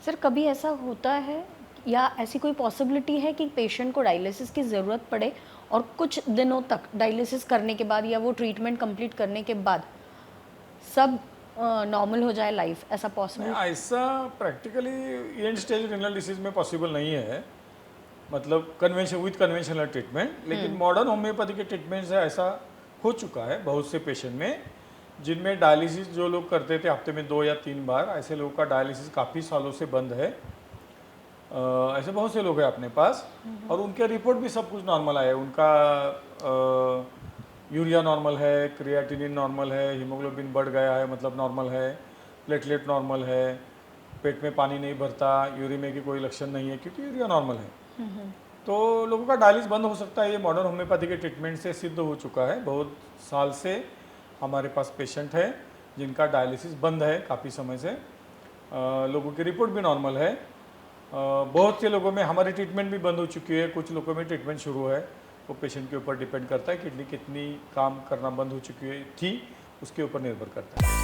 Sir कभी ऐसा होता है या ऐसी कोई पॉसिबिलिटी है कि पेशेंट को डायलिसिस की ज़रूरत पड़े और कुछ दिनों तक डायलिसिस करने के बाद या वो ट्रीटमेंट कंप्लीट करने के बाद सब नॉर्मल हो जाए लाइफ, ऐसा नहीं, पॉसिबल? ऐसा practically and stage renal disease में पॉसिबल नहीं है, मतलब कन्वेंशनल ट्रीटमेंट। लेकिन मॉडर्न होम्योपैथी के ट्रीटमेंट से ऐसा हो चुका है बहुत से पेशेंट में, जिनमें डायलिसिस जो लोग करते थे हफ्ते में 2 या 3 बार, ऐसे लोगों का डायलिसिस काफ़ी सालों से बंद है। ऐसे बहुत से लोग हैं अपने पास, और उनके रिपोर्ट भी सब कुछ नॉर्मल आए। उनका यूरिया नॉर्मल है, क्रिएटिनिन नॉर्मल है, हीमोग्लोबिन बढ़ गया है मतलब नॉर्मल है, प्लेटलेट नॉर्मल है, पेट में पानी नहीं भरता, यूरिमिया की कोई लक्षण नहीं है क्योंकि यूरिया नॉर्मल है। तो लोगों का डायलिसिस बंद हो सकता है, ये मॉडर्न होम्योपैथी के ट्रीटमेंट से सिद्ध हो चुका है। बहुत साल से हमारे पास पेशेंट है जिनका डायलिसिस बंद है काफ़ी समय से, लोगों की रिपोर्ट भी नॉर्मल है। बहुत से लोगों में हमारी ट्रीटमेंट भी बंद हो चुकी है, कुछ लोगों में ट्रीटमेंट शुरू है। वो पेशेंट के ऊपर डिपेंड करता है, किडनी कितनी काम करना बंद हो चुकी थी उसके ऊपर निर्भर करता है।